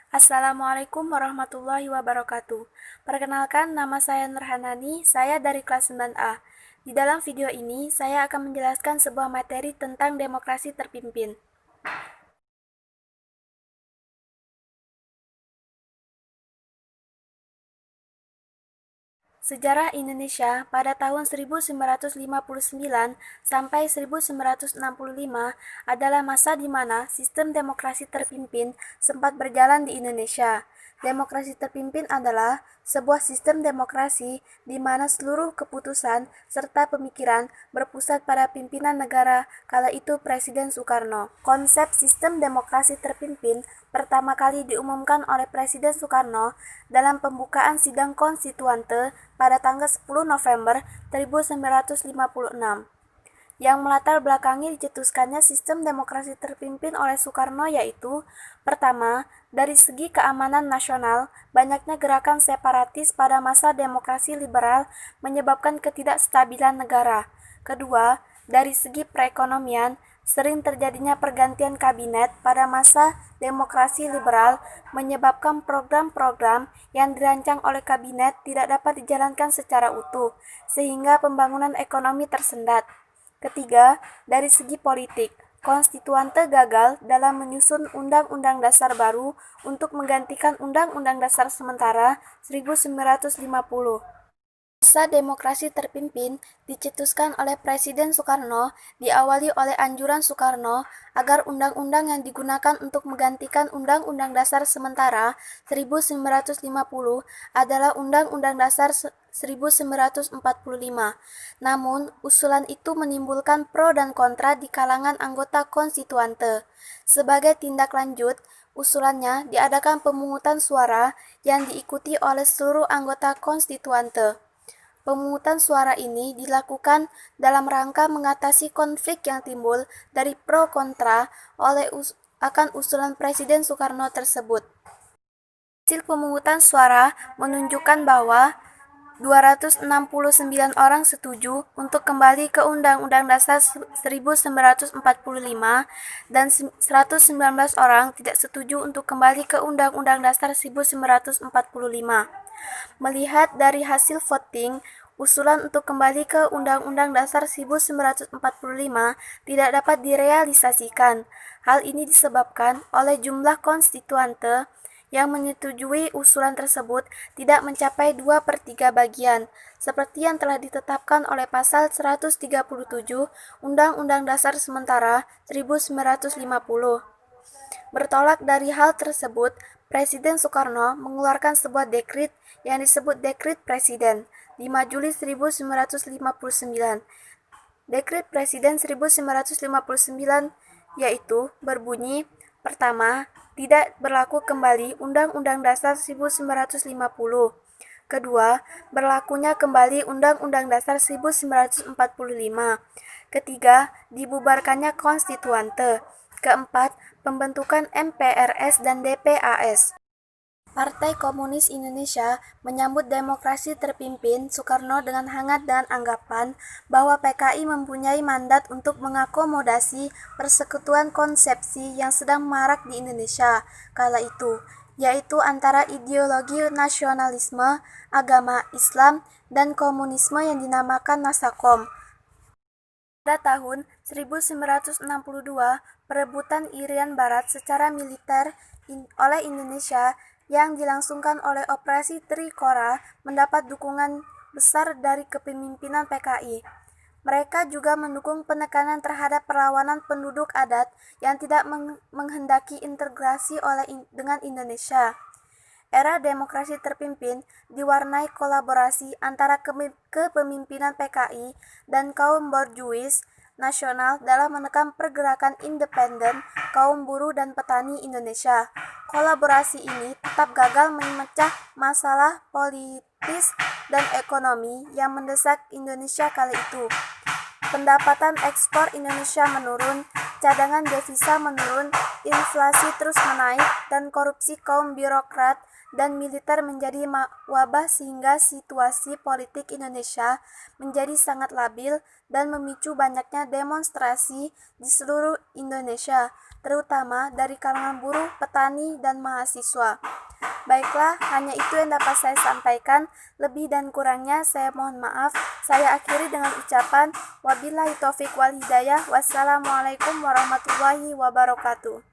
Assalamualaikum warahmatullahi wabarakatuh. Perkenalkan, nama saya Nurhanani, saya dari kelas 9A. Di dalam video ini, saya akan menjelaskan sebuah materi tentang demokrasi terpimpin. Sejarah Indonesia pada tahun 1959 sampai 1965 adalah masa di mana sistem demokrasi terpimpin sempat berjalan di Indonesia. Demokrasi terpimpin adalah sebuah sistem demokrasi di mana seluruh keputusan serta pemikiran berpusat pada pimpinan negara, kala itu Presiden Soekarno. Konsep sistem demokrasi terpimpin pertama kali diumumkan oleh Presiden Soekarno dalam pembukaan sidang konstituante pada tanggal 10 November 1956. Yang melatar belakangi dicetuskannya sistem demokrasi terpimpin oleh Soekarno yaitu: pertama, dari segi keamanan nasional, banyaknya gerakan separatis pada masa demokrasi liberal menyebabkan ketidakstabilan negara. Kedua, dari segi perekonomian, sering terjadinya pergantian kabinet pada masa demokrasi liberal menyebabkan program-program yang dirancang oleh kabinet tidak dapat dijalankan secara utuh, sehingga pembangunan ekonomi tersendat. Ketiga, dari segi politik, konstituante gagal dalam menyusun Undang-Undang Dasar baru untuk menggantikan Undang-Undang Dasar sementara 1950. Masa demokrasi terpimpin dicetuskan oleh Presiden Soekarno diawali oleh anjuran Soekarno agar undang-undang yang digunakan untuk menggantikan Undang-Undang Dasar sementara 1950 adalah Undang-Undang Dasar 1945. Namun, usulan itu menimbulkan pro dan kontra di kalangan anggota konstituante. Sebagai tindak lanjut, usulannya diadakan pemungutan suara yang diikuti oleh seluruh anggota konstituante. Pemungutan suara ini dilakukan dalam rangka mengatasi konflik yang timbul dari pro kontra akan usulan Presiden Soekarno tersebut. Hasil pemungutan suara menunjukkan bahwa 269 orang setuju untuk kembali ke Undang-Undang Dasar 1945 dan 119 orang tidak setuju untuk kembali ke Undang-Undang Dasar 1945. Melihat dari hasil voting, usulan untuk kembali ke Undang-Undang Dasar 1945 tidak dapat direalisasikan. Hal ini disebabkan oleh jumlah konstituante yang menyetujui usulan tersebut tidak mencapai 2/3 bagian, seperti yang telah ditetapkan oleh Pasal 137 Undang-Undang Dasar Sementara 1950. Bertolak dari hal tersebut, Presiden Soekarno mengeluarkan sebuah dekrit yang disebut Dekrit Presiden 5 Juli 1959. Dekrit Presiden 1959 yaitu berbunyi: pertama, tidak berlaku kembali Undang-Undang Dasar 1950. Kedua, berlakunya kembali Undang-Undang Dasar 1945. Ketiga, dibubarkannya konstituante. Keempat, pembentukan MPRS dan DPAS. Partai Komunis Indonesia menyambut demokrasi terpimpin Soekarno dengan hangat dan anggapan bahwa PKI mempunyai mandat untuk mengakomodasi persekutuan konsepsi yang sedang marak di Indonesia kala itu, yaitu antara ideologi nasionalisme, agama Islam, dan komunisme yang dinamakan Nasakom. Pada tahun 1962, perebutan Irian Barat secara militer oleh Indonesia yang dilangsungkan oleh Operasi Trikora mendapat dukungan besar dari kepemimpinan PKI. Mereka juga mendukung penekanan terhadap perlawanan penduduk adat yang tidak menghendaki integrasi dengan Indonesia. Era demokrasi terpimpin diwarnai kolaborasi antara kepemimpinan PKI dan kaum borjuis nasional dalam menekan pergerakan independen kaum buruh dan petani Indonesia. Kolaborasi ini tetap gagal memecah masalah politis dan ekonomi yang mendesak Indonesia kala itu. Pendapatan ekspor Indonesia menurun cadangan devisa menurun, inflasi terus menaik, dan korupsi kaum birokrat dan militer menjadi wabah sehingga situasi politik Indonesia menjadi sangat labil dan memicu banyaknya demonstrasi di seluruh Indonesia, terutama dari kalangan buruh, petani, dan mahasiswa. Baiklah, hanya itu yang dapat saya sampaikan. Lebih dan kurangnya saya mohon maaf. Saya akhiri dengan ucapan wabillahi taufik wal hidayah. Wassalamualaikum warahmatullahi wabarakatuh.